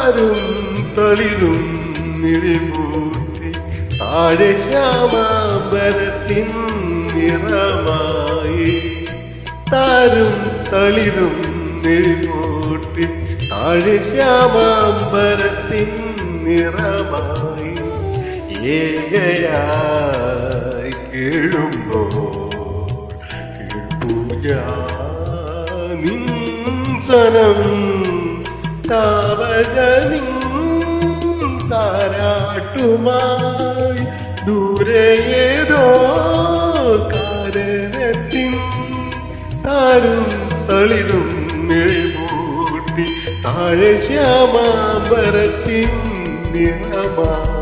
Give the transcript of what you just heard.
താരും തളിരും നിറിമൂർത്തി താഴെ ശ്യാമാംബരത്തിൻ നിറമായി താരും തളിരും നിറിമൂർത്തി താഴെ ശ്യാമാംബരത്തിൻ നിറമായി ഏകയായി കേഴുമ്പോൾ നിൻസനം താവകനിൻ താരാട്ടുമായി ദൂരെ ഏതോ കാരണത്തിൻ താരും തളിരും നിഴമൂട്ടി താഴെ ശ്യാമാംബരത്തിൻ നിറമായി